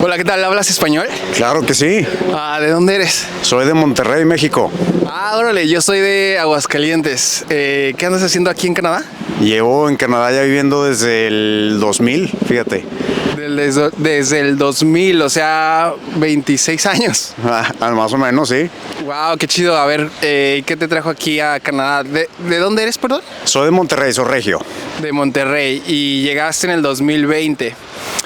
Hola, ¿qué tal? ¿Hablas español? Claro que sí. ¿De dónde eres? Soy de Monterrey, México. Órale, yo soy de Aguascalientes. ¿Qué andas haciendo aquí en Canadá? Llevo en Canadá ya viviendo desde el 2000, fíjate. Desde el 2000, o sea, 26 años. Más o menos, sí. Wow, qué chido. A ver, ¿qué te trajo aquí a Canadá? ¿De dónde eres, perdón? Soy de Monterrey, soy regio. De Monterrey. Y llegaste en el 2020.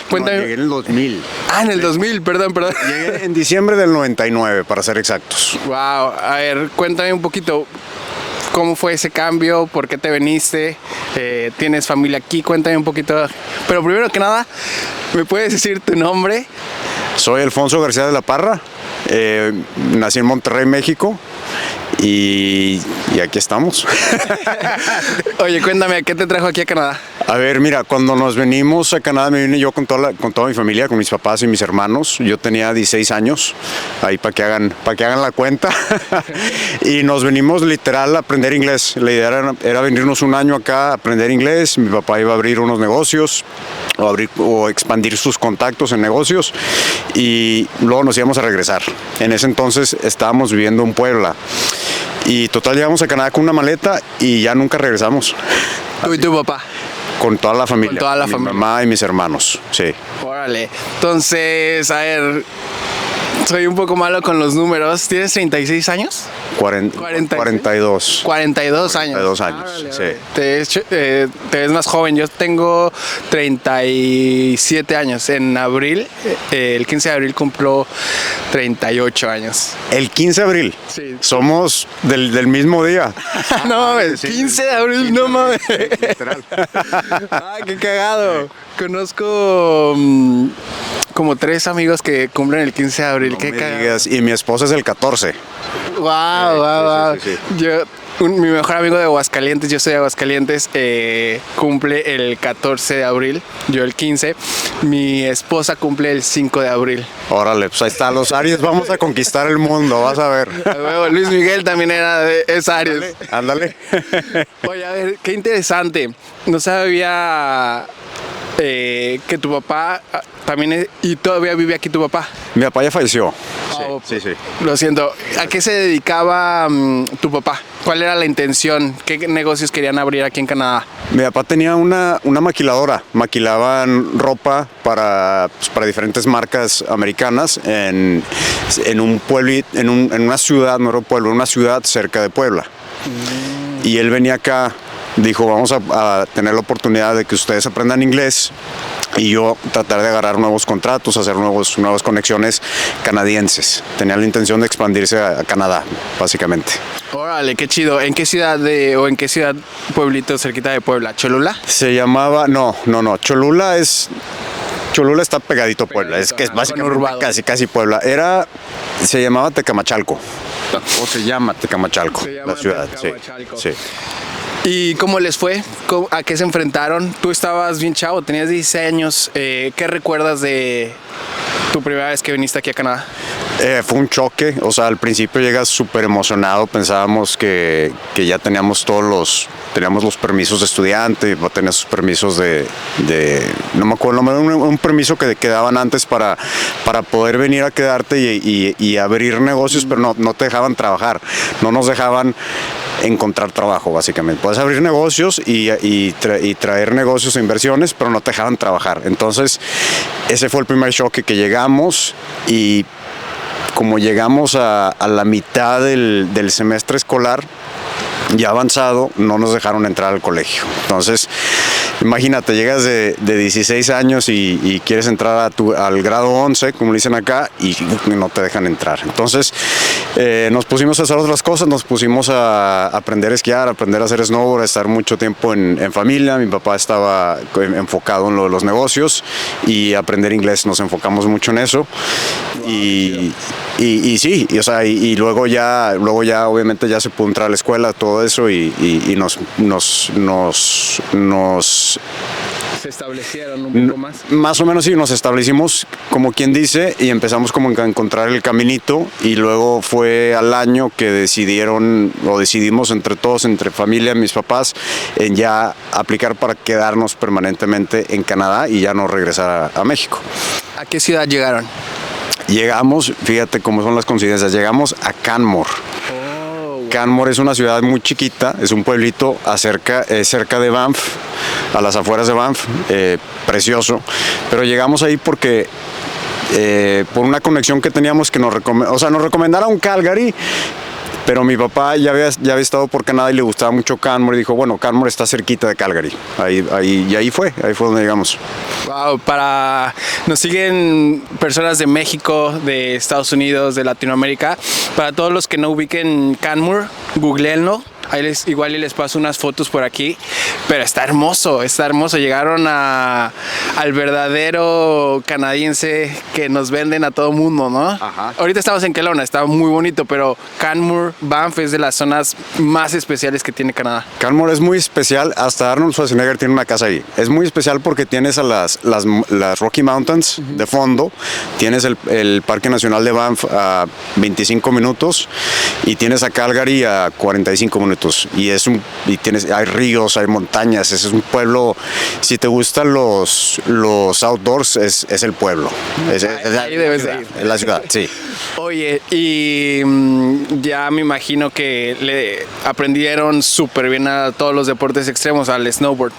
Cuéntame. No, llegué en el 2000. En el 2000, perdón. Llegué en diciembre del 99, para ser exactos. Wow, a ver, cuéntame un poquito. ¿Cómo fue ese cambio? ¿Por qué te viniste? ¿Tienes familia aquí? Cuéntame un poquito. Pero primero que nada, ¿me puedes decir tu nombre? Soy Alfonso García de la Parra. Nací en Monterrey, México. Y aquí estamos. Oye, cuéntame, ¿qué te trajo aquí a Canadá? A ver, mira, cuando nos venimos a Canadá me vine yo con toda mi familia, con mis papás y mis hermanos. Yo tenía 16 años, ahí para que hagan la cuenta. Y nos venimos literal a aprender inglés. La idea era venirnos un año acá a aprender inglés. Mi papá iba a abrir unos negocios o expandir sus contactos en negocios y luego nos íbamos a regresar. En ese entonces estábamos viviendo en Puebla. Y total llegamos a Canadá con una maleta y ya nunca regresamos. ¿Tú y tu papá? Con toda la familia. Con toda la familia. Mi familia. mamá y mis hermanos, sí. Órale. Entonces, a ver, soy un poco malo con los números. ¿Tienes 36 años? 42. 42 años. 42 años, sí. Te ves más joven. Yo tengo 37 años. En abril, el 15 de abril cumplo 38 años. El 15 de abril. Sí. Somos del mismo día. No mames, Sí. 15 de abril, no mames. Literal. Ay, qué cagado. Conozco como 3 amigos que cumplen el 15 de abril. No Qué me cagado. digas. Y mi esposa es el 14. Wow. Sí. Mi mejor amigo de Aguascalientes, yo soy de Aguascalientes, cumple el 14 de abril, yo el 15. Mi esposa cumple el 5 de abril. Órale, pues ahí está, los Aries, vamos a conquistar el mundo, vas a ver. A huevo, Luis Miguel también es Aries. Ándale. Oye, a ver, qué interesante. No sabía que tu papá también y todavía vive aquí tu papá. Mi papá ya falleció. Sí. Lo siento. ¿A qué se dedicaba tu papá? ¿Cuál era la intención? ¿Qué negocios querían abrir aquí en Canadá? Mi papá tenía una maquiladora. Maquilaban ropa para diferentes marcas americanas en un pueblo, en una ciudad, no era un pueblo, una ciudad cerca de Puebla. Y él venía acá, dijo, vamos a tener la oportunidad de que ustedes aprendan inglés y yo tratar de agarrar nuevos contratos, hacer nuevas conexiones canadienses. Tenía la intención de expandirse a Canadá, básicamente. Órale, qué chido. ¿En qué ciudad en qué ciudad, pueblito cerquita de Puebla? ¿Cholula? Se llamaba, no. Cholula está pegadito a Puebla, es que es básicamente casi Puebla. Se llamaba Tecamachalco. O se llama Tecamachalco, la ciudad. Tecamachalco. Sí. ¿Y cómo les fue? ¿A qué se enfrentaron? Tú estabas bien chavo, tenías 16 años. ¿Qué recuerdas de tu primera vez que viniste aquí a Canadá? Fue un choque, o sea, al principio llegas súper emocionado, pensábamos que ya teníamos los permisos de estudiante, tenías sus permisos no me acuerdo, un permiso que daban antes para poder venir a quedarte y abrir negocios, pero no te dejaban trabajar, no nos dejaban encontrar trabajo, básicamente. Puedes abrir negocios y traer negocios e inversiones, pero no te dejaban trabajar. Entonces, ese fue el primer choque que llegamos y como llegamos a la mitad del semestre escolar, ya avanzado, no nos dejaron entrar al colegio. Entonces, imagínate, llegas de 16 años y quieres entrar al grado 11, como le dicen acá, y no te dejan entrar. Entonces, nos pusimos a hacer otras cosas, nos pusimos a aprender a esquiar, a aprender a hacer snowboard, a estar mucho tiempo en familia. Mi papá estaba enfocado en lo de los negocios y aprender inglés, nos enfocamos mucho en eso. Y sí, o sea, y luego ya obviamente ya se pudo entrar a la escuela, todo eso, y nos ¿Se establecieron un poco más? Más o menos sí, nos establecimos, como quien dice, y empezamos como a encontrar el caminito, y luego fue al año que decidimos entre todos, entre familia, mis papás, en ya aplicar para quedarnos permanentemente en Canadá y ya no regresar a México. ¿A qué ciudad llegaron? Llegamos, fíjate cómo son las coincidencias, llegamos a Canmore. Canmore es una ciudad muy chiquita, es un pueblito cerca de Banff, a las afueras de Banff, precioso. Pero llegamos ahí porque por una conexión que teníamos que nos recomendaron Calgary. Pero mi papá ya había estado por Canadá y le gustaba mucho Canmore y dijo, bueno, Canmore está cerquita de Calgary. Ahí fue donde llegamos. Wow, nos siguen personas de México, de Estados Unidos, de Latinoamérica. Para todos los que no ubiquen Canmore, googleenlo. Igual les paso unas fotos por aquí, pero está hermoso. Llegaron al verdadero canadiense que nos venden a todo mundo, ¿no? Ajá. Ahorita estamos en Kelowna, está muy bonito, pero Canmore, Banff es de las zonas más especiales que tiene Canadá. Canmore es muy especial, hasta Arnold Schwarzenegger tiene una casa ahí. Es muy especial porque tienes a las Rocky Mountains de fondo, tienes el Parque Nacional de Banff a 25 minutos y tienes a Calgary a 45 minutos. Hay ríos, hay montañas, es un pueblo, si te gustan los outdoors, es el pueblo. Ahí debes de ir. Es la ciudad, sí. Oye, y ya me imagino que le aprendieron súper bien a todos los deportes extremos, al snowboard.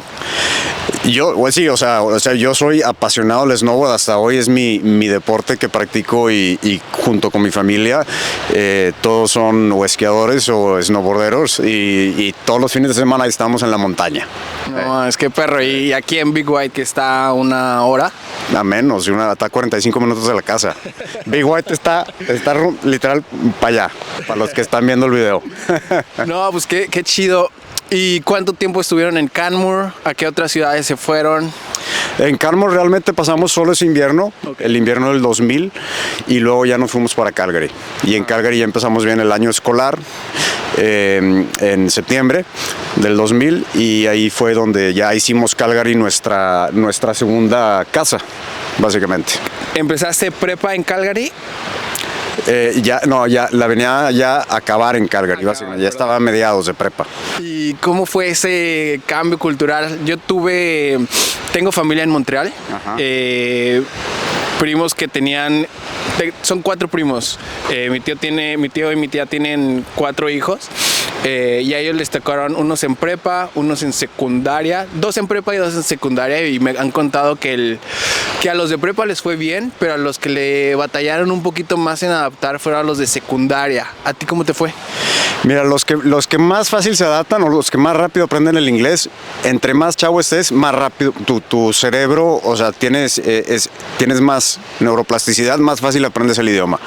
Sí, o sea, yo soy apasionado del snowboard, hasta hoy es mi deporte que practico y junto con mi familia, todos son o esquiadores o snowboarderos y todos los fines de semana estamos en la montaña. No, es que perro, y aquí en Big White que está una hora. A menos, está a 45 minutos de la casa. Big White está literal para allá, para los que están viendo el video. No, pues qué chido. ¿Y cuánto tiempo estuvieron en Canmore? ¿A qué otras ciudades se fueron? En Canmore realmente pasamos solo ese invierno, el invierno del 2000, y luego ya nos fuimos para Calgary. Y en Calgary ya empezamos bien el año escolar, en septiembre del 2000, y ahí fue donde ya hicimos Calgary nuestra segunda casa, básicamente. ¿Empezaste prepa en Calgary? Ya la venía ya a acabar en Calgary, básicamente. Ya estaba a mediados de prepa. ¿Y cómo fue ese cambio cultural? Tengo familia en Montreal. Primos que son 4 primos. Mi tío y mi tía tienen 4 hijos. Y a ellos les tocaron unos en prepa, unos en secundaria, 2 en prepa y 2 en secundaria, y me han contado que a los de prepa les fue bien, pero a los que le batallaron un poquito más en adaptar fueron a los de secundaria. ¿A ti cómo te fue? Mira, los que más fácil se adaptan o los que más rápido aprenden el inglés, entre más chavo estés, más rápido tu cerebro, o sea, tienes más neuroplasticidad, más fácil aprendes el idioma.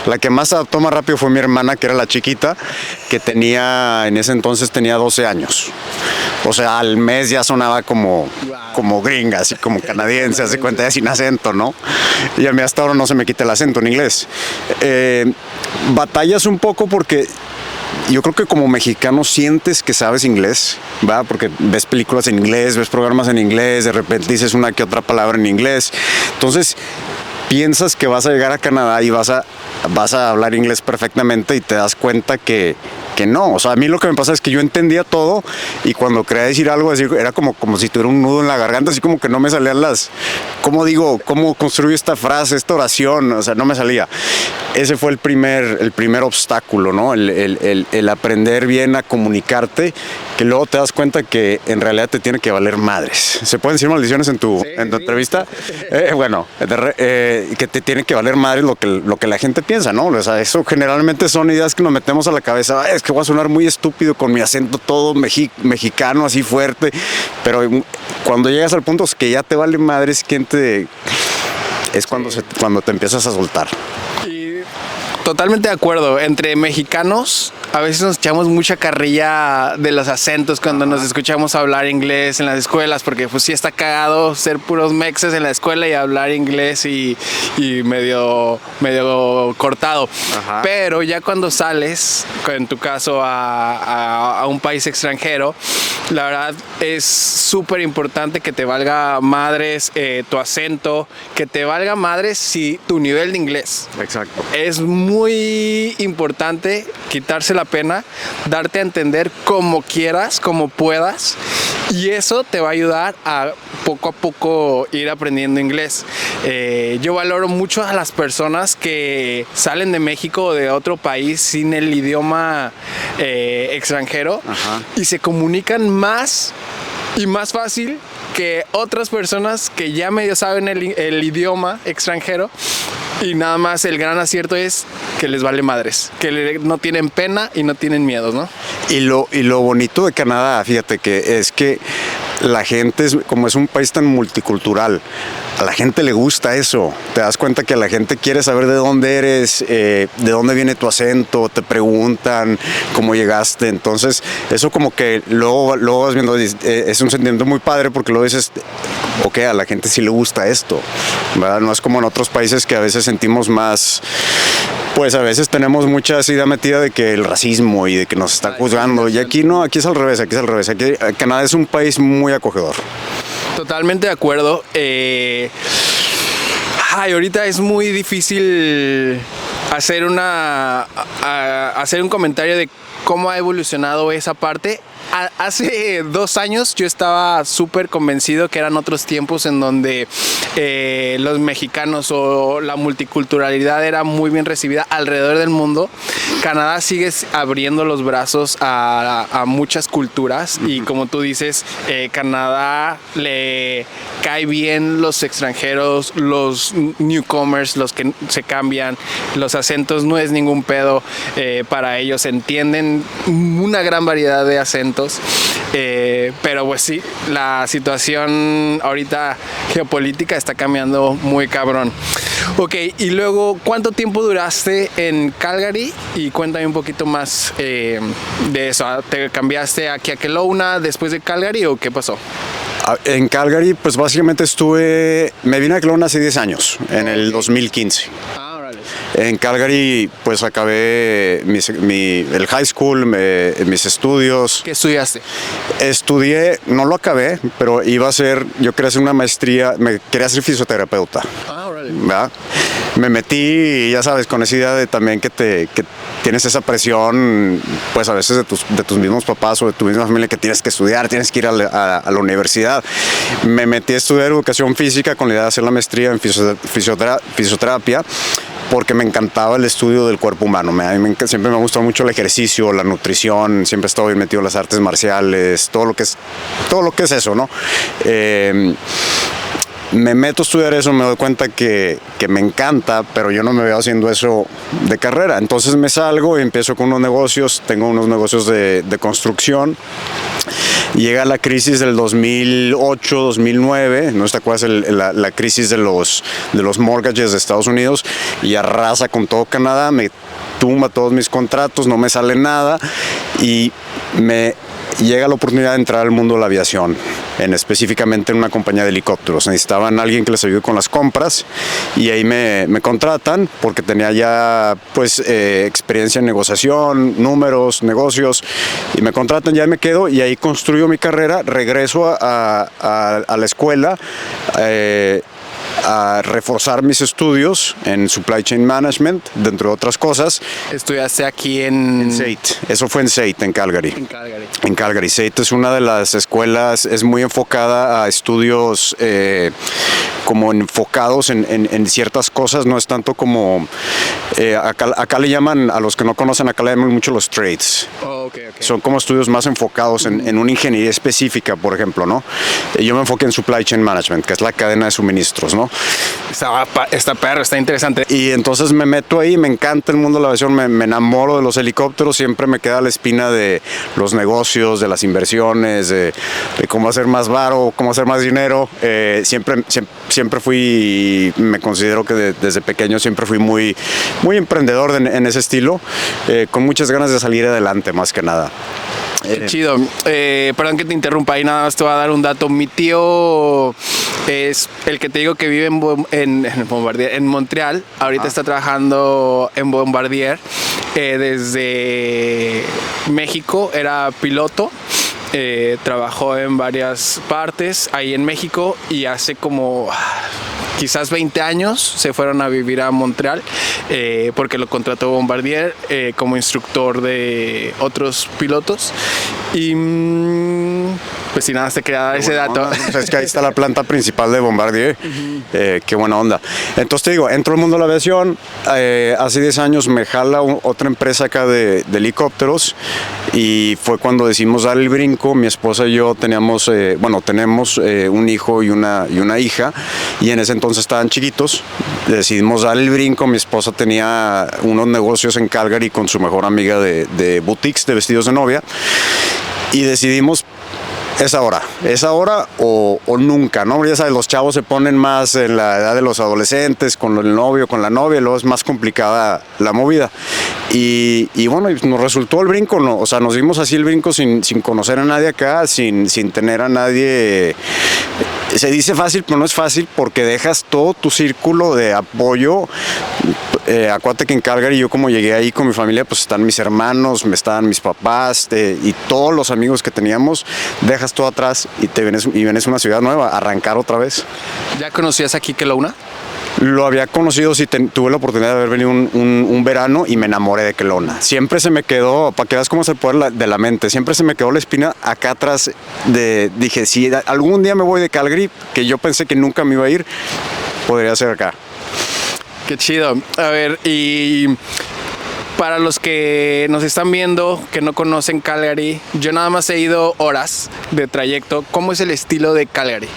La que más se adaptó más rápido fue mi hermana, que era la chiquita, que en ese entonces tenía 12 años. O sea, al mes ya sonaba como gringa, así como canadiense, hace cuenta, ya sin acento, ¿no? Y a mí hasta ahora no se me quita el acento en inglés. Batallas un poco porque yo creo que como mexicano sientes que sabes inglés, ¿va? Porque ves películas en inglés, ves programas en inglés, de repente dices una que otra palabra en inglés. Entonces piensas que vas a llegar a Canadá y vas a hablar inglés perfectamente y te das cuenta que no. O sea, a mí lo que me pasa es que yo entendía todo y cuando quería decir algo, era como si tuviera un nudo en la garganta, así como que no me salían cómo construyo esta frase, esta oración, o sea, no me salía. Ese fue el primer obstáculo, ¿no? El aprender bien a comunicarte, que luego te das cuenta que en realidad te tiene que valer madres. ¿Se pueden decir maldiciones en tu entrevista? Que te tiene que valer madres lo que la gente piensa, ¿no? O sea, eso generalmente son ideas que nos metemos a la cabeza. Es que voy a sonar muy estúpido con mi acento todo mexicano, así fuerte. Pero cuando llegas al punto que ya te vale madres, es cuando te empiezas a soltar. Totalmente de acuerdo. Entre mexicanos a veces nos echamos mucha carrilla de los acentos cuando nos escuchamos hablar inglés en las escuelas, porque pues sí está cagado ser puros mexes en la escuela y hablar inglés y medio cortado. Ajá. Pero ya cuando sales, en tu caso a un país extranjero, la verdad es súper importante que te valga madres tu acento, que te valga madres tu nivel de inglés. Exacto. Es muy importante quitarse la pena, darte a entender como quieras, como puedas, Y eso te va a ayudar a poco ir aprendiendo inglés. Yo valoro mucho a las personas que salen de México o de otro país sin el idioma extranjero. Ajá. Y se comunican más y más fácil que otras personas que ya medio saben el idioma extranjero. Y nada más el gran acierto es que les vale madres, que no tienen pena y no tienen miedos, ¿no? Y lo bonito de Canadá, fíjate que es que la gente, como es un país tan multicultural, a la gente le gusta eso. Te das cuenta que la gente quiere saber de dónde eres, de dónde viene tu acento, te preguntan cómo llegaste. Entonces, eso como que luego vas viendo, es un sentimiento muy padre porque luego dices, ok, a la gente sí le gusta esto, ¿verdad? No es como en otros países que a veces sentimos más, pues a veces tenemos mucha idea metida de que el racismo y de que nos están juzgando. Y aquí no, aquí es al revés, aquí Canadá es un país muy acogedor. Totalmente de acuerdo. Ahorita es muy difícil hacer un comentario de cómo ha evolucionado esa parte. Hace 2 años yo estaba súper convencido que eran otros tiempos en donde los mexicanos o la multiculturalidad era muy bien recibida alrededor del mundo. Canadá sigue abriendo los brazos a muchas culturas y como tú dices, Canadá le cae bien los extranjeros, los newcomers, los que se cambian, los acentos no es ningún pedo para ellos, entienden una gran variedad de acentos. Pero pues sí, la situación ahorita geopolítica está cambiando muy cabrón. Ok, y luego, ¿cuánto tiempo duraste en Calgary? Y cuéntame un poquito más de eso. ¿Te cambiaste aquí a Kelowna después de Calgary o qué pasó? En Calgary, pues básicamente me vine a Kelowna hace 10 años, en el 2015. En Calgary, pues acabé el high school, mis estudios. ¿Qué estudiaste? Estudié, no lo acabé, pero yo quería hacer una maestría, quería ser fisioterapeuta. ¿Verdad? Me metí, ya sabes, con esa idea de también que tienes esa presión, pues a veces de tus mismos papás o de tu misma familia, que tienes que estudiar, tienes que ir a la universidad. Me metí a estudiar educación física con la idea de hacer la maestría en fisioterapia, porque me encantaba el estudio del cuerpo humano. Siempre me ha gustado mucho el ejercicio, la nutrición, siempre he estado bien metido en las artes marciales, todo lo que es eso, ¿no? Me meto a estudiar eso, me doy cuenta que me encanta, pero yo no me veo haciendo eso de carrera. Entonces me salgo y empiezo con unos negocios, tengo unos negocios de construcción. Llega la crisis del 2008-2009, ¿no te acuerdas? La crisis de los mortgages de Estados Unidos, y arrasa con todo Canadá, me tumba todos mis contratos, no me sale nada y me llega la oportunidad de entrar al mundo de la aviación, específicamente en una compañía de helicópteros. Necesitaban a alguien que les ayude con las compras y ahí me contratan porque tenía ya pues experiencia en negociación, números, negocios, y me contratan, ya me quedo y ahí construyo mi carrera, regreso a la escuela a reforzar mis estudios en Supply Chain Management, dentro de otras cosas. ¿Estudiaste aquí en SAIT? Eso fue en SAIT, en Calgary. En Calgary. SAIT es una de las escuelas, es muy enfocada a estudios como enfocados en ciertas cosas, no es tanto como acá le llaman, a los que no conocen, acá le llaman mucho los trades. Okay. Son como estudios más enfocados en una ingeniería específica, por ejemplo, ¿no? Yo me enfoqué en Supply Chain Management, que es la cadena de suministros, ¿no? Está interesante. Y entonces me meto ahí, me encanta el mundo de la aviación, me enamoro de los helicópteros, siempre me queda la espina de los negocios, de las inversiones, de cómo hacer más varo, cómo hacer más dinero. Siempre fui, me considero que desde pequeño siempre fui muy emprendedor en ese estilo, con muchas ganas de salir adelante, más que nada. Qué chido. Perdón que te interrumpa, ahí nada más te voy a dar un dato. Mi tío es el que te digo que vive en Montreal. Ahorita está trabajando en Bombardier. Desde México era piloto. Trabajó en varias partes ahí en México y hace como quizás 20 años se fueron a vivir a Montreal porque lo contrató Bombardier como instructor de otros pilotos y Pues si nada, te quería dar ese dato. Es que ahí está la planta principal de Bombardier. Qué buena onda. Entonces te digo, entro al mundo de la aviación. Hace 10 años me jala otra empresa acá de helicópteros y fue cuando decidimos dar el brinco. Mi esposa y yo tenemos un hijo y una hija, y en ese entonces estaban chiquitos. Decidimos dar el brinco. Mi esposa tenía unos negocios en Calgary con su mejor amiga de boutiques de vestidos de novia, y decidimos es ahora o nunca, ¿no? Ya sabes, los chavos se ponen más en la edad de los adolescentes, con el novio, con la novia, y luego es más complicada la movida. Y bueno, nos resultó el brinco, ¿no? O sea, nos dimos así el brinco sin conocer a nadie acá, sin tener a nadie. Se dice fácil, pero no es fácil, porque dejas todo tu círculo de apoyo. Acuérdate que en Calgary, yo como llegué ahí con mi familia, pues están mis hermanos, estaban mis papás y todos los amigos que teníamos. Dejas todo atrás y vienes a una ciudad nueva, a arrancar otra vez. ¿Ya conocías aquí Kelowna? Lo había conocido, sí, tuve la oportunidad de haber venido un verano y me enamoré de Kelowna. Siempre se me quedó, para que veas cómo es el poder de la mente, siempre se me quedó la espina acá atrás. Dije, si algún día me voy de Calgary, que yo pensé que nunca me iba a ir, podría ser acá. Qué chido. A ver, y para los que nos están viendo, que no conocen Calgary, yo nada más he ido horas de trayecto. ¿Cómo es el estilo de Calgary?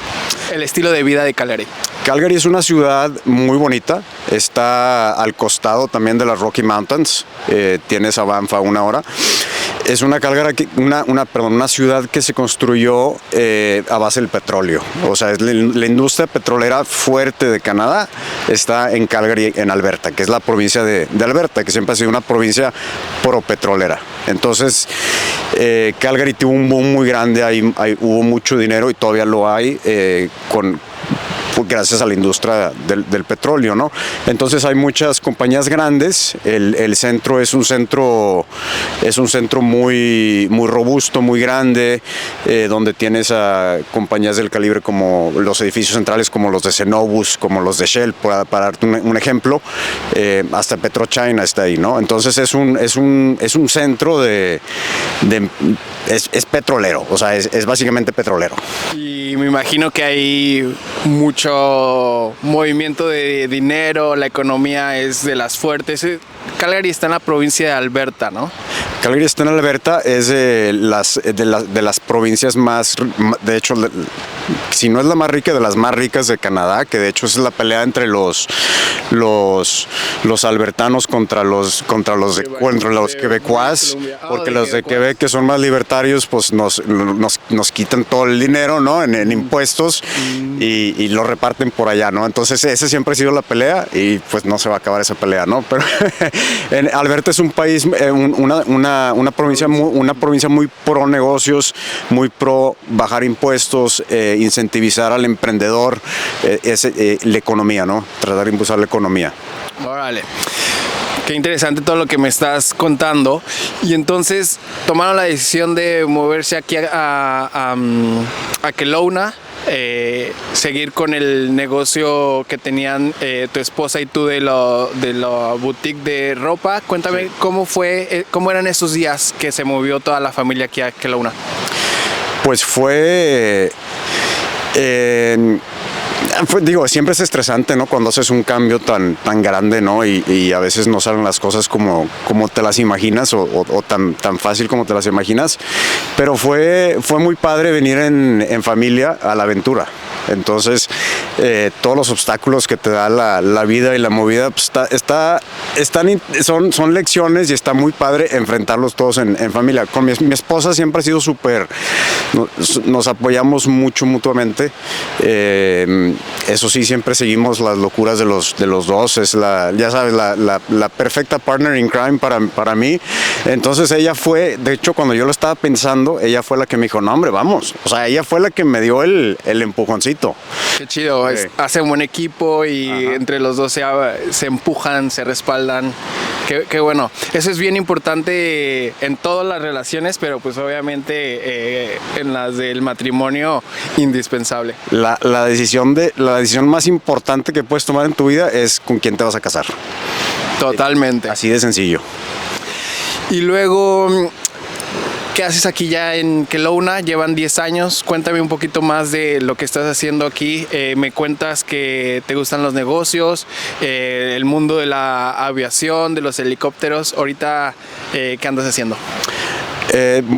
El estilo de vida de Calgary. Calgary es una ciudad muy bonita, está al costado también de las Rocky Mountains, tienes a Banff a 1 hora. Es una ciudad que se construyó a base del petróleo. O sea, es la industria petrolera fuerte de Canadá está en Calgary, en Alberta, que es la provincia de Alberta, que siempre ha sido una provincia pro-petrolera. Entonces, Calgary tuvo un boom muy grande, hubo mucho dinero y todavía lo hay gracias a la industria del petróleo, ¿no? Entonces hay muchas compañías grandes. El centro es un centro muy, muy robusto, muy grande, donde tienes a compañías del calibre como los edificios centrales, como los de Cenovus, como los de Shell, para darte un ejemplo. Hasta PetroChina está ahí, ¿no? Entonces es un centro es petrolero, o sea, es básicamente petrolero. Y me imagino que hay mucho movimiento de dinero, la economía es de las fuertes. Calgary está en la provincia de Alberta, ¿no? Calgary está en Alberta, es de las provincias más, de hecho, si no es la más rica, de las más ricas de Canadá, que de hecho es la pelea entre los albertanos contra los quebecuas, porque los de Quebec, que son más libertarios, pues nos quitan todo el dinero, ¿no? En impuestos y lo reparten por allá, ¿no? Entonces ese siempre ha sido la pelea y pues no se va a acabar esa pelea, ¿no? Pero Alberta es un país, una provincia muy pro negocios, muy pro bajar impuestos, incentivizar al emprendedor, la economía, ¿no? Tratar de impulsar la economía. Órale. Qué interesante todo lo que me estás contando. Y entonces tomaron la decisión de moverse aquí a Kelowna, seguir con el negocio que tenían tu esposa y tú de la boutique de ropa. Cuéntame, ¿cómo eran esos días que se movió toda la familia aquí a Kelowna? Pues siempre es estresante, ¿no? Cuando haces un cambio tan grande, ¿no? Y a veces no salen las cosas como te las imaginas o tan fácil como te las imaginas. Pero fue muy padre venir en familia a la aventura. Entonces, todos los obstáculos que te da la vida y la movida, pues son lecciones y está muy padre enfrentarlos todos en familia. Con mi esposa siempre ha sido súper, nos apoyamos mucho mutuamente. Eso sí, siempre seguimos las locuras de los dos. Es ya sabes, la perfecta partner in crime para mí. Entonces ella fue, de hecho, cuando yo lo estaba pensando, ella fue la que me dijo, no hombre, vamos. O sea, ella fue la que me dio el empujoncito. Qué chido, hace un buen equipo y entre los dos se empujan, se respaldan. Qué bueno. Eso es bien importante en todas las relaciones, pero pues obviamente en las del matrimonio, indispensable. La decisión más importante que puedes tomar en tu vida es con quién te vas a casar. Totalmente. Así de sencillo. Y luego, ¿Qué haces aquí ya en Kelowna? Llevan 10 años. Cuéntame un poquito más de lo que estás haciendo aquí. Me cuentas que te gustan los negocios, el mundo de la aviación, de los helicópteros. Ahorita, ¿qué andas haciendo?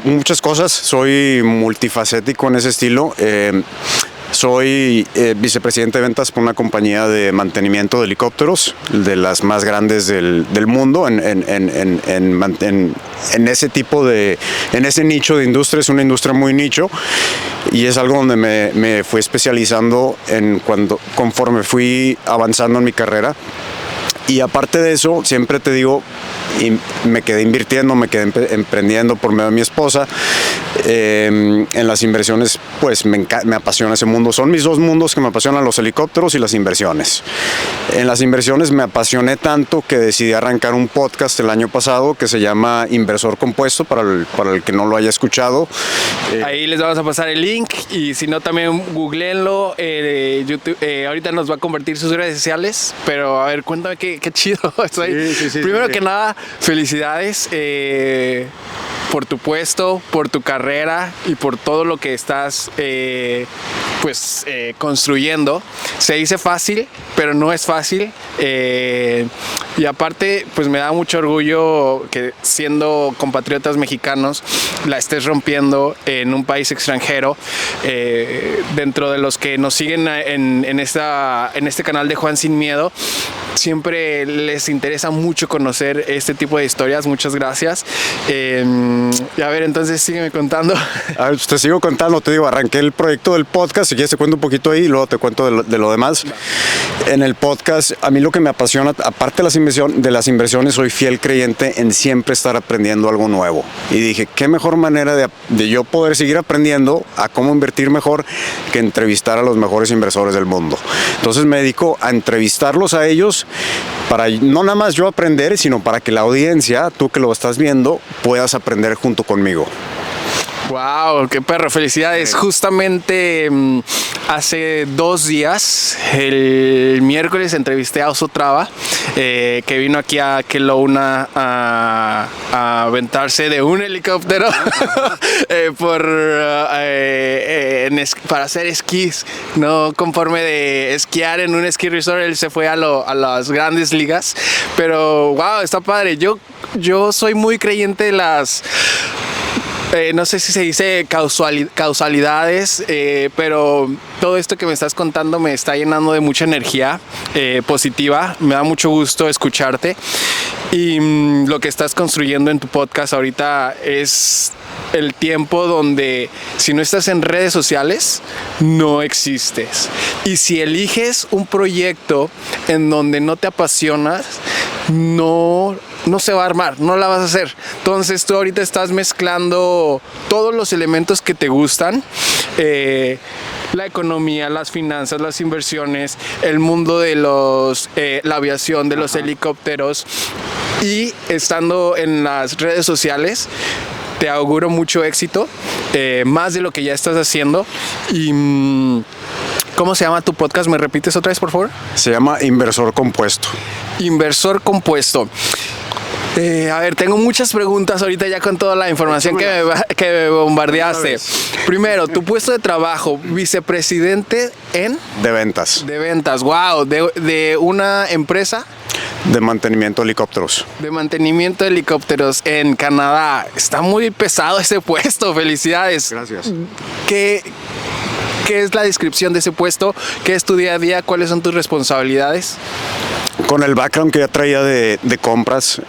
Muchas cosas. Soy multifacético en ese estilo. Soy vicepresidente de ventas por una compañía de mantenimiento de helicópteros, de las más grandes del mundo en ese tipo de, en ese nicho de industria. Es una industria muy nicho y es algo donde me fui especializando conforme fui avanzando en mi carrera. Y aparte de eso, siempre te digo, me quedé invirtiendo, me quedé emprendiendo por medio de mi esposa. En las inversiones, pues me apasiona ese mundo. Son mis dos mundos que me apasionan, los helicópteros y las inversiones. En las inversiones me apasioné tanto que decidí arrancar un podcast el año pasado que se llama Inversor Compuesto, para el que no lo haya escuchado. Ahí les vamos a pasar el link y si no también googleenlo. YouTube, ahorita nos va a compartir sus redes sociales, pero a ver, cuéntame qué chido. Primero que nada, felicidades por tu puesto, por tu carrera y por todo lo que estás construyendo. Se dice fácil, pero no es fácil. Y aparte, pues me da mucho orgullo que siendo compatriotas mexicanos la estés rompiendo en un país extranjero. Dentro de los que nos siguen en este canal de Juan Sin Miedo, siempre les interesa mucho conocer este tipo de historias. Muchas gracias. Y a ver, entonces sígueme contando. A ver, te sigo contando, te digo, arranqué el proyecto del podcast, si quieres te cuento un poquito ahí y luego te cuento de lo demás. En el podcast, a mí lo que me apasiona, aparte de las inversiones, soy fiel creyente en siempre estar aprendiendo algo nuevo. Y dije, qué mejor manera de yo poder seguir aprendiendo a cómo invertir mejor que entrevistar a los mejores inversores del mundo. Entonces me dedico a entrevistarlos a ellos para no nada más yo aprender, sino para que la audiencia, tú que lo estás viendo, puedas aprender junto conmigo. Wow, qué perro, felicidades. Justamente hace 2 días, el miércoles, entrevisté a Oso Traba, que vino aquí a Kelowna a aventarse de un helicóptero para hacer esquís. No conforme de esquiar en un esquí resort, él se fue a las grandes ligas. Pero wow, está padre. Yo soy muy creyente de las... no sé si se dice causalidades, pero todo esto que me estás contando me está llenando de mucha energía positiva. Me da mucho gusto escucharte. Y lo que estás construyendo en tu podcast ahorita es el tiempo donde si no estás en redes sociales, no existes. Y si eliges un proyecto en donde no te apasionas, no se va a armar, no la vas a hacer. Entonces tú ahorita estás mezclando todos los elementos que te gustan, la economía, las finanzas, las inversiones, el mundo de la aviación, de los helicópteros, y estando en las redes sociales. Te auguro mucho éxito, más de lo que ya estás haciendo. Y ¿cómo se llama tu podcast? ¿Me repites otra vez, por favor? Se llama Inversor Compuesto. Inversor Compuesto. A ver, tengo muchas preguntas ahorita ya con toda la información que me bombardeaste. Primero, tu puesto de trabajo, vicepresidente de ventas. De ventas, wow, de una empresa. De mantenimiento de helicópteros. De mantenimiento de helicópteros en Canadá. Está muy pesado ese puesto, felicidades. Gracias. ¿Qué es la descripción de ese puesto? ¿Qué es tu día a día? ¿Cuáles son tus responsabilidades? Con el background que ya traía de compras,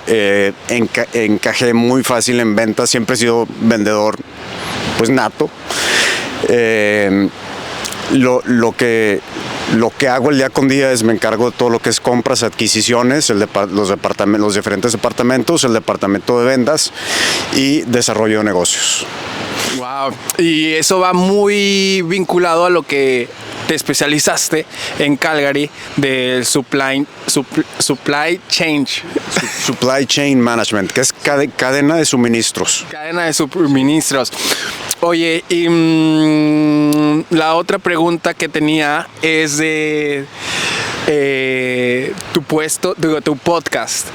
encajé muy fácil en ventas. Siempre he sido vendedor, pues nato. Lo que hago el día con día es me encargo de todo lo que es compras, adquisiciones, los diferentes departamentos, el departamento de ventas y desarrollo de negocios. Wow. Y eso va muy vinculado a lo que te especializaste en Calgary del supply chain. Supply chain management, que es cadena de suministros. Cadena de suministros. Oye, y la otra pregunta que tenía es de tu podcast.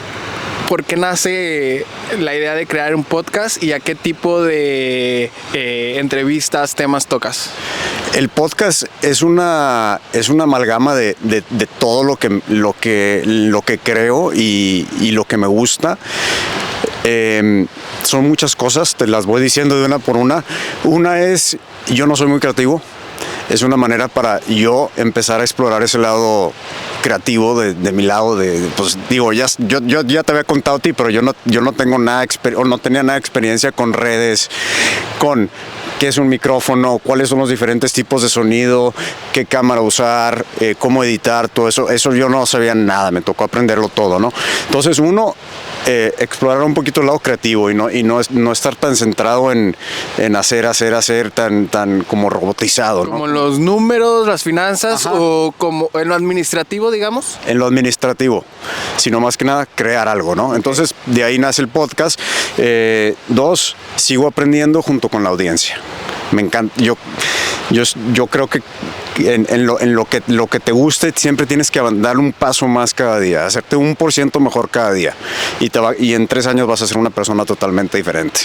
¿por qué nace la idea de crear un podcast y a qué tipo de entrevistas, temas tocas? El podcast es una amalgama de todo lo que creo y lo que me gusta. Son muchas cosas, te las voy diciendo de una por una. Una es, yo no soy muy creativo. Es una manera para yo empezar a explorar ese lado creativo de mi lado. Pues digo, yo ya te había contado a ti, pero yo no tengo nada, no tenía nada de experiencia con redes, con qué es un micrófono, cuáles son los diferentes tipos de sonido, qué cámara usar, cómo editar, todo eso. Eso yo no sabía nada, me tocó aprenderlo todo, ¿no? Entonces explorar un poquito el lado creativo y no estar tan centrado en hacer tan como robotizado, ¿no? Como los números, las finanzas. Ajá. O como en lo administrativo, digamos. En lo administrativo, sino más que nada crear algo, ¿no? Entonces de ahí nace el podcast. Dos, sigo aprendiendo junto con la audiencia. Me encanta, yo creo que en lo que te guste siempre tienes que dar un paso más cada día, hacerte 1% mejor cada día y en 3 años vas a ser una persona totalmente diferente.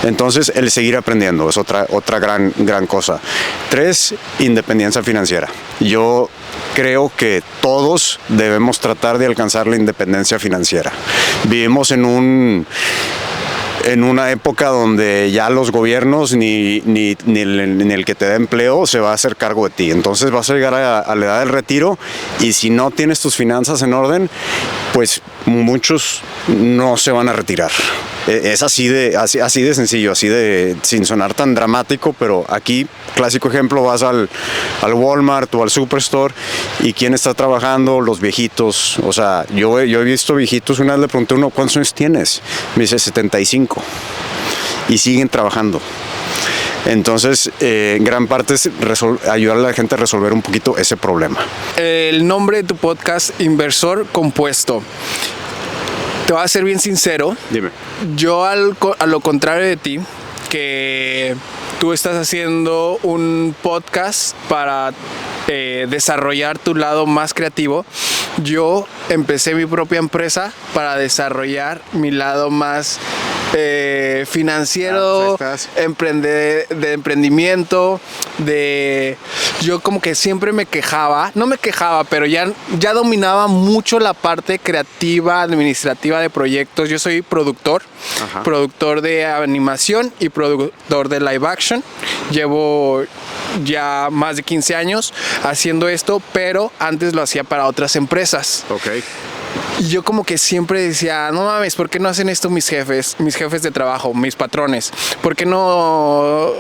Entonces el seguir aprendiendo es otra gran cosa. 3, independencia financiera. Yo creo que todos debemos tratar de alcanzar la independencia financiera. Vivimos en una época donde ya los gobiernos ni el que te da empleo se va a hacer cargo de ti. Entonces vas a llegar a la edad del retiro y si no tienes tus finanzas en orden, pues muchos no se van a retirar. Es así de sencillo, sin sonar tan dramático, pero aquí, clásico ejemplo, vas al Walmart o al Superstore y quién está trabajando, los viejitos. O sea, yo he visto viejitos, una vez le pregunté a uno, ¿cuántos años tienes? Me dice 75 y siguen trabajando. Entonces, gran parte es ayudar a la gente a resolver un poquito ese problema. El nombre de tu podcast, Inversor Compuesto. Te voy a ser bien sincero. Dime. Yo a lo contrario de ti, que tú estás haciendo un podcast para desarrollar tu lado más creativo, yo empecé mi propia empresa para desarrollar mi lado más financiero, de emprendimiento, yo como que siempre pero ya dominaba mucho la parte creativa, administrativa de proyectos. Yo soy productor, productor de animación y productor de live action. Llevo ya más de 15 años haciendo esto, pero antes lo hacía para otras empresas. Okay. Y yo como que siempre decía, no mames, ¿por qué no hacen esto mis jefes de trabajo, mis patrones? ¿Por qué no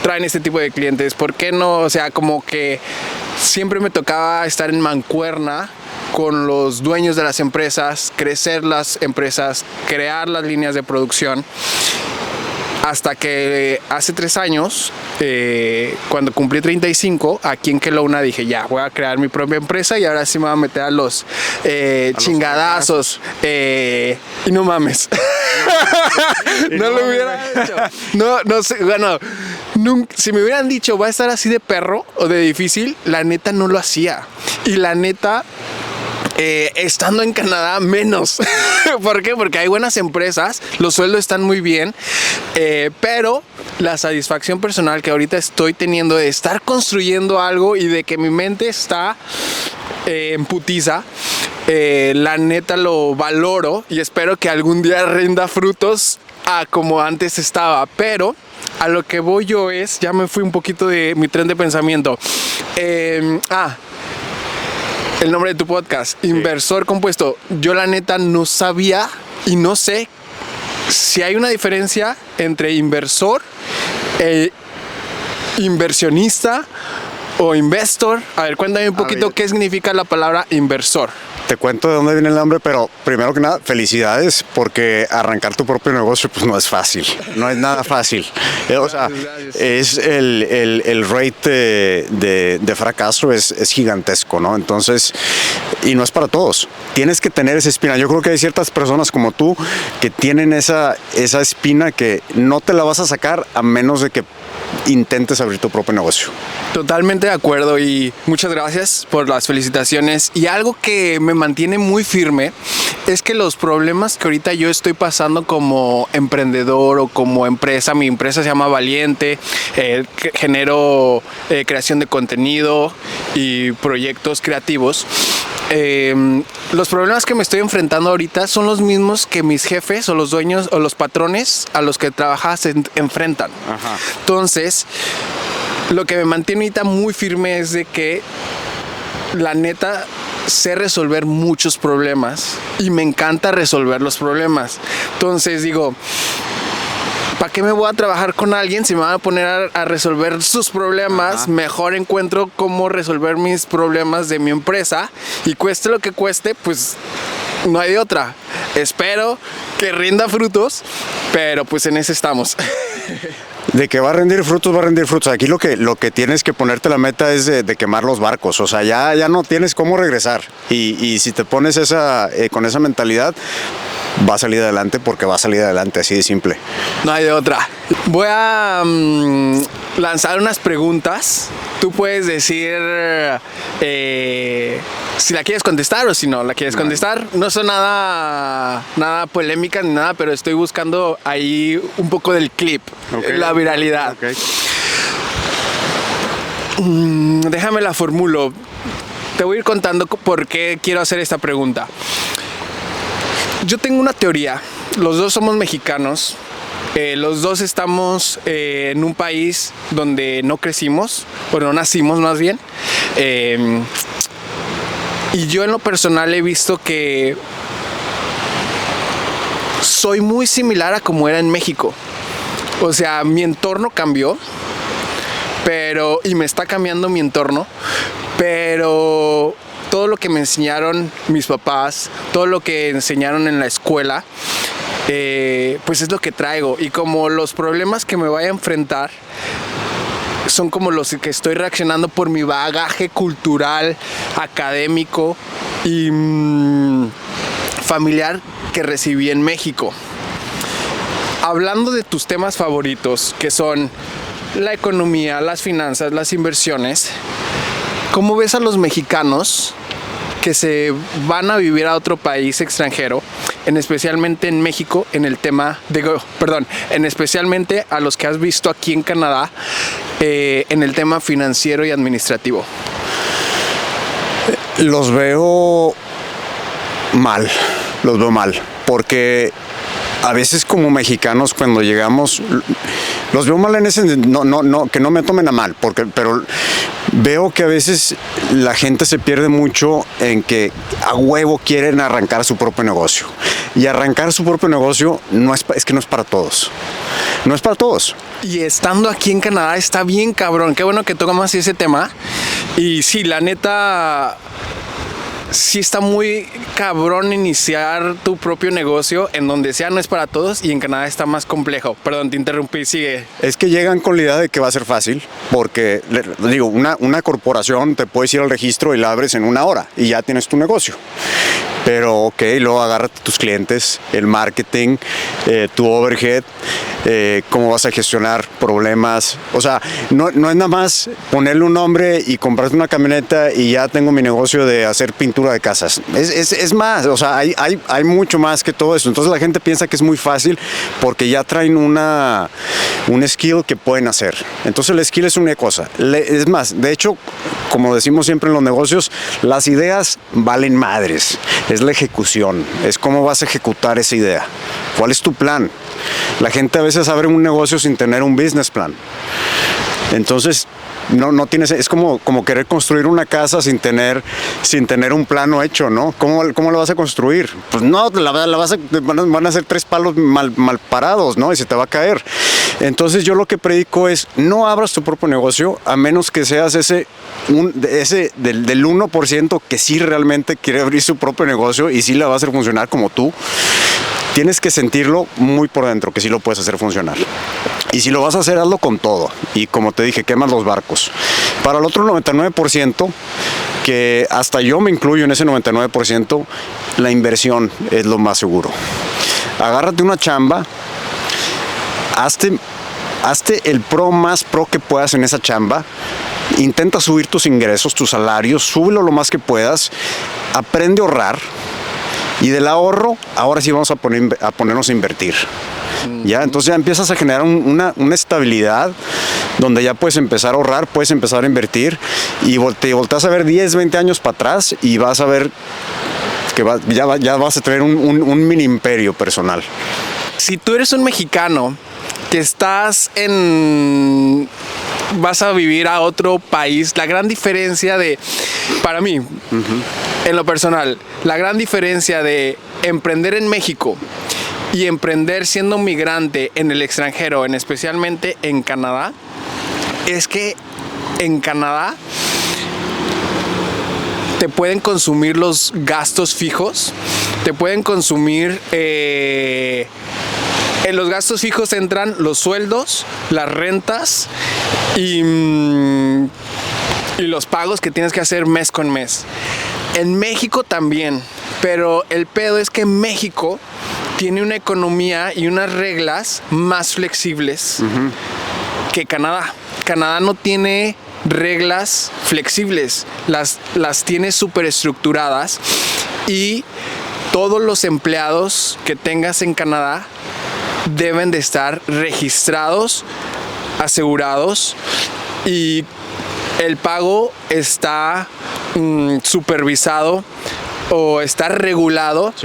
traen este tipo de clientes? ¿Por qué no? O sea, como que siempre me tocaba estar en mancuerna con los dueños de las empresas, crecer las empresas, crear las líneas de producción. Hasta que hace 3 años, cuando cumplí 35, aquí en Kelowna dije, ya, voy a crear mi propia empresa y ahora sí me voy a meter a los chingadazos. Y no mames. No lo hubiera hecho. No sé, bueno, si me hubieran dicho, va a estar así de perro o de difícil, la neta no lo hacía. Y la neta, estando en Canadá, menos. ¿Por qué? Porque hay buenas empresas, los sueldos están muy bien, pero la satisfacción personal que ahorita estoy teniendo de estar construyendo algo y de que mi mente está en putiza, la neta lo valoro y espero que algún día rinda frutos a como antes estaba. Pero a lo que voy yo es, ya me fui un poquito de mi tren de pensamiento. El nombre de tu podcast, sí. Inversor Compuesto. Yo la neta no sabía y no sé si hay una diferencia entre inversor, inversionista o investor. A ver, cuéntame un poquito qué significa la palabra inversor. Te cuento de dónde viene el nombre, pero primero que nada, felicidades, porque arrancar tu propio negocio pues no es fácil, no es nada fácil. O sea, es el rate de fracaso es gigantesco, ¿no? Entonces, y no es para todos. Tienes que tener esa espina. Yo creo que hay ciertas personas como tú que tienen esa espina que no te la vas a sacar a menos de que intentes abrir tu propio negocio. Totalmente de acuerdo y muchas gracias por las felicitaciones. Y algo que me mantiene muy firme es que los problemas que ahorita yo estoy pasando como emprendedor o como empresa, mi empresa se llama Valiente, genero creación de contenido y proyectos creativos. Los problemas que me estoy enfrentando ahorita son los mismos que mis jefes o los dueños o los patrones a los que trabajas se enfrentan. Ajá. Entonces, lo que me mantiene ahorita muy firme es de que la neta sé resolver muchos problemas y me encanta resolver los problemas. Entonces digo, ¿para qué me voy a trabajar con alguien si me van a poner a resolver sus problemas? Ajá. Mejor encuentro cómo resolver mis problemas de mi empresa y cueste lo que cueste, pues no hay de otra. Espero que rinda frutos, pero pues en ese estamos. De que va a rendir frutos, va a rendir frutos. Aquí lo que tienes que ponerte la meta es de quemar los barcos. O sea, ya no tienes cómo regresar. Y si te pones con esa mentalidad, va a salir adelante porque va a salir adelante, así de simple. No hay de otra. Voy a lanzar unas preguntas. Tú puedes decir si la quieres contestar o si no la quieres contestar. No son nada polémica ni nada, pero estoy buscando ahí un poco del clip, la viralidad. Okay. Déjame la formulo. Te voy a ir contando por qué quiero hacer esta pregunta. Yo tengo una teoría. Los dos somos mexicanos. Los dos estamos en un país donde no crecimos, o no nacimos más bien. Y yo en lo personal he visto que soy muy similar a como era en México. O sea, mi entorno cambió, y me está cambiando mi entorno, pero todo lo que me enseñaron mis papás, todo lo que enseñaron en la escuela, pues es lo que traigo. Y como los problemas que me vaya a enfrentar son como los que estoy reaccionando por mi bagaje cultural, académico y familiar que recibí en México. Hablando de tus temas favoritos, que son la economía, las finanzas, las inversiones, ¿cómo ves a los mexicanos que se van a vivir a otro país extranjero, especialmente en México, especialmente a los que has visto aquí en Canadá, en el tema financiero y administrativo? Los veo mal, porque a veces como mexicanos cuando llegamos, los veo mal en ese, que no me tomen a mal, pero veo que a veces la gente se pierde mucho en que a huevo quieren arrancar su propio negocio. Y arrancar su propio negocio es que no es para todos. No es para todos. Y estando aquí en Canadá está bien cabrón. Qué bueno que tomas ese tema. Y sí, la neta, sí está muy cabrón iniciar tu propio negocio en donde sea, no es para todos, y en Canadá está más complejo. Perdón, te interrumpí, sigue. Es que llegan con la idea de que va a ser fácil, porque, digo, una corporación te puedes ir al registro y la abres en 1 hora y ya tienes tu negocio. Pero, ok, luego agárrate tus clientes, el marketing, tu overhead, cómo vas a gestionar problemas. O sea, no es nada más ponerle un nombre y comprarte una camioneta y ya tengo mi negocio de hacer pintura de casas. Es más, o sea, hay mucho más que todo eso. Entonces la gente piensa que es muy fácil porque ya traen un skill que pueden hacer. Entonces el skill es una cosa. Es más, de hecho, como decimos siempre en los negocios, las ideas valen madres. Es la ejecución, es cómo vas a ejecutar esa idea. ¿Cuál es tu plan? La gente a veces abre un negocio sin tener un business plan. Entonces, no tienes, es como querer construir una casa sin tener un plano hecho, ¿no? ¿Cómo lo vas a construir? Pues no, van a ser 3 palos mal parados, ¿no? Y se te va a caer. Entonces yo lo que predico es, no abras tu propio negocio a menos que seas ese del 1% que sí realmente quiere abrir su propio negocio y sí la va a hacer funcionar como tú. Tienes que sentirlo muy por dentro, que sí lo puedes hacer funcionar. Y si lo vas a hacer, hazlo con todo. Y como te dije, quemas los barcos. Para el otro 99%, que hasta yo me incluyo en ese 99%, la inversión es lo más seguro. Agárrate una chamba, hazte el pro más pro que puedas en esa chamba. Intenta subir tus ingresos, tus salarios, súbelo lo más que puedas. Aprende a ahorrar. Y del ahorro, ahora sí vamos a ponernos a invertir. ¿Ya? Entonces ya empiezas a generar una estabilidad donde ya puedes empezar a ahorrar, puedes empezar a invertir y te volteas a ver 10, 20 años para atrás y vas a ver que ya vas a tener un mini imperio personal. Si tú eres un mexicano que vas a vivir a otro país, la gran diferencia para mí, en lo personal, la gran diferencia de emprender en México y emprender siendo migrante en el extranjero, especialmente en Canadá, es que en Canadá te pueden consumir los gastos fijos, te pueden consumir... En los gastos fijos entran los sueldos, las rentas y los pagos que tienes que hacer mes con mes. En México también, pero el pedo es que México tiene una economía y unas reglas más flexibles que Canadá. Canadá no tiene reglas flexibles, las tiene súper estructuradas y todos los empleados que tengas en Canadá deben de estar registrados, asegurados y el pago está supervisado o está regulado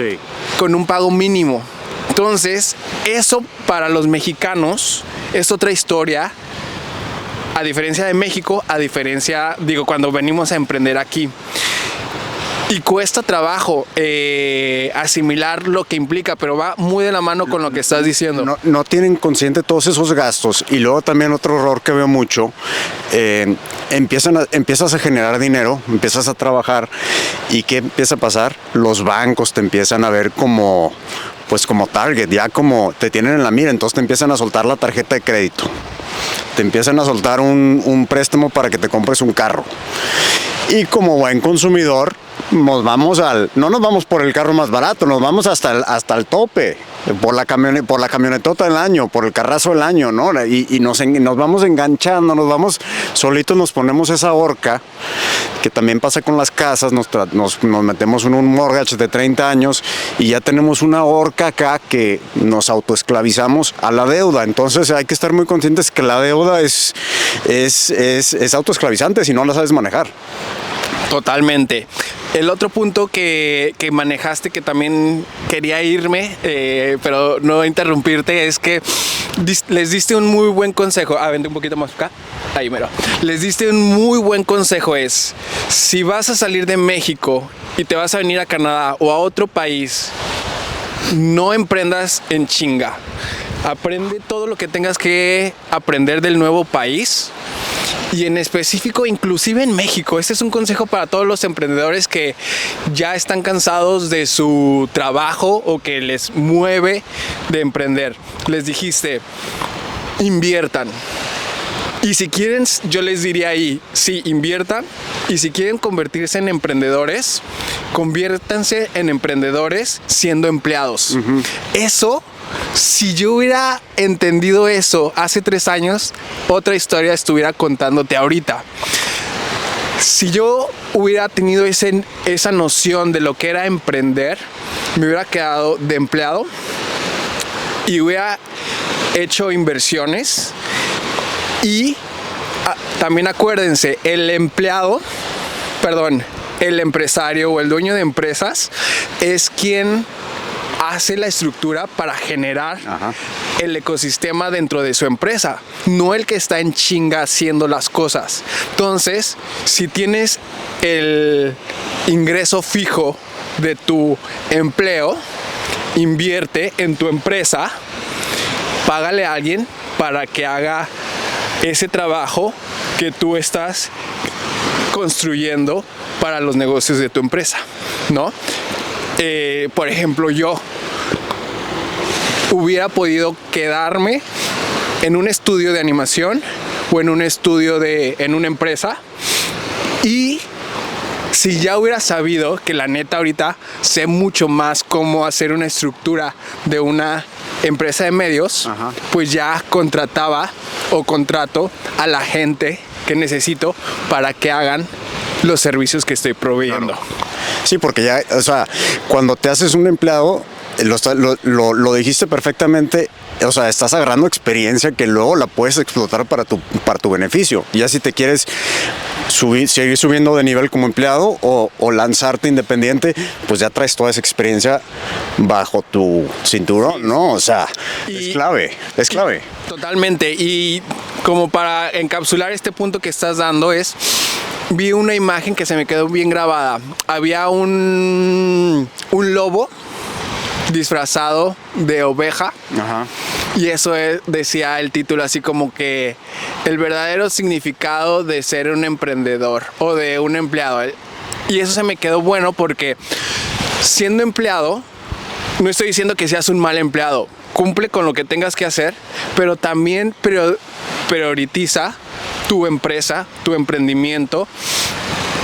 con un pago mínimo. Entonces, eso para los mexicanos es otra historia, a diferencia de México, cuando venimos a emprender aquí. Y cuesta trabajo asimilar lo que implica, pero va muy de la mano con lo que estás diciendo. No tienen consciente todos esos gastos. Y luego también otro error que veo mucho, empiezas a generar dinero, empiezas a trabajar. ¿Y qué empieza a pasar? Los bancos te empiezan a ver como target, ya como te tienen en la mira. Entonces te empiezan a soltar la tarjeta de crédito. Te empiezan a soltar un préstamo para que te compres un carro. Y como buen consumidor, no nos vamos por el carro más barato, nos vamos hasta el tope, por la camionetota del año, por el carrazo del año, ¿no? Y nos vamos enganchando, solitos nos ponemos esa horca, que también pasa con las casas, nos metemos en un mortgage de 30 años y ya tenemos una horca acá que nos autoesclavizamos a la deuda. Entonces hay que estar muy conscientes que la deuda es autoesclavizante si no la sabes manejar. Totalmente. El otro punto que manejaste, que también quería irme, pero no interrumpirte, es que les diste un muy buen consejo. Vente un poquito más acá. Ahí, mero. Les diste un muy buen consejo. Si vas a salir de México y te vas a venir a Canadá o a otro país, no emprendas en chinga. Aprende todo lo que tengas que aprender del nuevo país. Y en específico, inclusive en México, este es un consejo para todos los emprendedores que ya están cansados de su trabajo o que les mueve de emprender. Les dijiste, inviertan. Y si quieren, yo les diría ahí, sí, inviertan. Y si quieren convertirse en emprendedores, conviértanse en emprendedores siendo empleados. Eso... Si yo hubiera entendido eso hace 3 años, otra historia estuviera contándote ahorita. Si yo hubiera tenido esa noción de lo que era emprender, me hubiera quedado de empleado y hubiera hecho inversiones. Y también acuérdense, el empresario o el dueño de empresas es quien hace la estructura para generar el ecosistema dentro de su empresa, no el que está en chinga haciendo las cosas. Entonces, si tienes el ingreso fijo de tu empleo, invierte en tu empresa, págale a alguien para que haga ese trabajo que tú estás construyendo para los negocios de tu empresa, ¿no? Por ejemplo, yo hubiera podido quedarme en un estudio de animación o en un estudio en una empresa y si ya hubiera sabido que la neta ahorita sé mucho más cómo hacer una estructura de una empresa de medios, Ajá. pues ya contrataba o contrato a la gente que necesito para que hagan los servicios que estoy proveyendo. Sí, porque ya, o sea, cuando te haces un empleado, lo dijiste perfectamente, o sea, estás agarrando experiencia que luego la puedes explotar para tu beneficio. Ya si te quieres seguir subiendo de nivel como empleado o lanzarte independiente, pues ya traes toda esa experiencia bajo tu cinturón, ¿no? O sea, es clave. Totalmente. Y como para encapsular este punto que estás dando vi una imagen que se me quedó bien grabada. Había un lobo disfrazado de oveja. Ajá. Y eso decía el título así como que el verdadero significado de ser un emprendedor o de un empleado. Y eso se me quedó bueno porque siendo empleado, no estoy diciendo que seas un mal empleado. Cumple con lo que tengas que hacer, pero también prioritiza tu empresa, tu emprendimiento,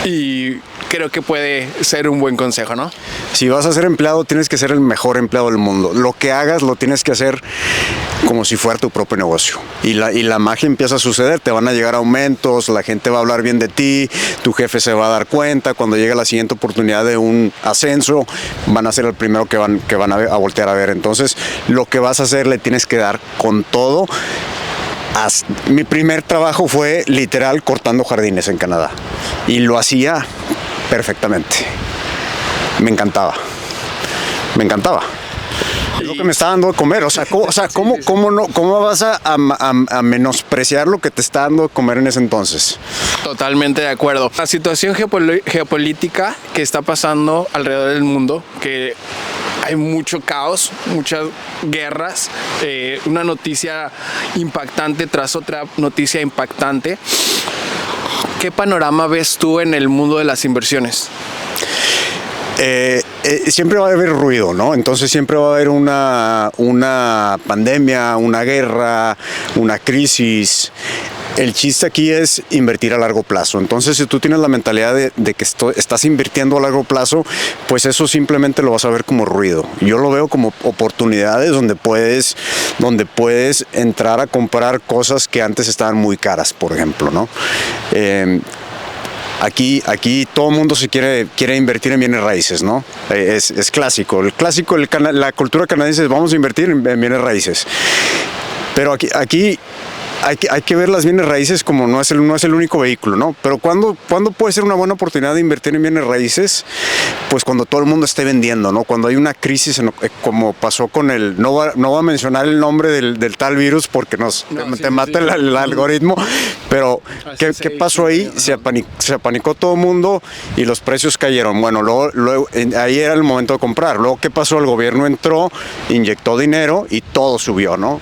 y creo que puede ser un buen consejo, ¿no? Si vas a ser empleado, tienes que ser el mejor empleado del mundo. Lo que hagas lo tienes que hacer como si fuera tu propio negocio. Y la magia empieza a suceder, te van a llegar aumentos, la gente va a hablar bien de ti, tu jefe se va a dar cuenta, cuando llegue la siguiente oportunidad de un ascenso, van a ser el primero que van a voltear a ver. Entonces, lo que vas a hacer le tienes que dar con todo. Mi primer trabajo fue literal cortando jardines en Canadá y lo hacía perfectamente. Me encantaba. Es lo que me está dando de comer. O sea, ¿cómo vas a menospreciar lo que te está dando de comer en ese entonces? Totalmente de acuerdo. La situación geopolítica que está pasando alrededor del mundo, que hay mucho caos, muchas guerras, una noticia impactante tras otra noticia impactante. ¿Qué panorama ves tú en el mundo de las inversiones? Siempre va a haber ruido, ¿no? Entonces siempre va a haber una pandemia, una guerra, una crisis. El chiste aquí es invertir a largo plazo. Entonces, si tú tienes la mentalidad de que estás invirtiendo a largo plazo, pues eso simplemente lo vas a ver como ruido. Yo lo veo como oportunidades donde puedes entrar a comprar cosas que antes estaban muy caras, por ejemplo, ¿no? Aquí todo el mundo quiere invertir en bienes raíces, ¿no? Es clásico. La cultura canadiense es vamos a invertir en bienes raíces. Pero aquí hay que ver las bienes raíces como no es el único vehículo, ¿no? Pero ¿cuándo puede ser una buena oportunidad de invertir en bienes raíces? Pues cuando todo el mundo esté vendiendo, ¿no? Cuando hay una crisis, como pasó con no voy a mencionar el nombre del tal virus porque te mata el algoritmo, pero ¿qué pasó ahí? Se apanicó todo el mundo y los precios cayeron. Bueno, luego ahí era el momento de comprar. Luego, ¿qué pasó? El gobierno entró, inyectó dinero y todo subió, ¿no?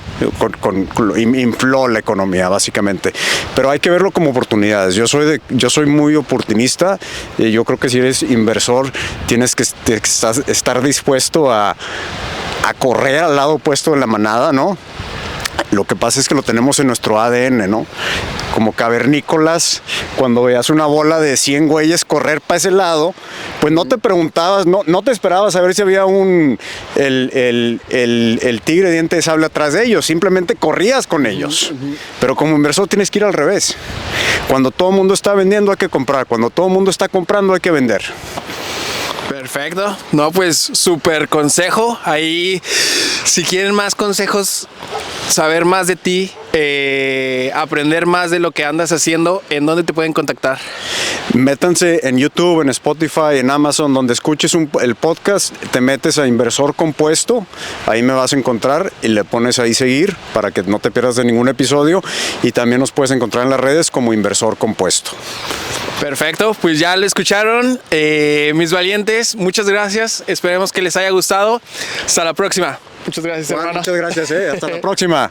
Infló la economía, básicamente. Pero hay que verlo como oportunidades. Yo soy muy oportunista. Yo creo que si eres inversor, tienes que estar dispuesto a correr al lado opuesto de la manada, ¿no? Lo que pasa es que lo tenemos en nuestro ADN, ¿no? Como cavernícolas, cuando veías una bola de 100 güeyes correr para ese lado, pues no te preguntabas, no te esperabas a ver si había el tigre diente de sable atrás de ellos, simplemente corrías con ellos. Pero como inversor tienes que ir al revés. Cuando todo el mundo está vendiendo hay que comprar, cuando todo el mundo está comprando hay que vender. Perfecto. No, pues súper consejo. Ahí, si quieren más consejos, saber más de ti, aprender más de lo que andas haciendo, ¿en dónde te pueden contactar? Métanse en YouTube, en Spotify, en Amazon, donde escuches el podcast, te metes a Inversor Compuesto, ahí me vas a encontrar y le pones ahí seguir para que no te pierdas de ningún episodio, y también nos puedes encontrar en las redes como Inversor Compuesto. Perfecto, pues ya lo escucharon, mis valientes, muchas gracias, esperemos que les haya gustado, hasta la próxima. Muchas gracias, hermano. Muchas gracias, hasta la próxima.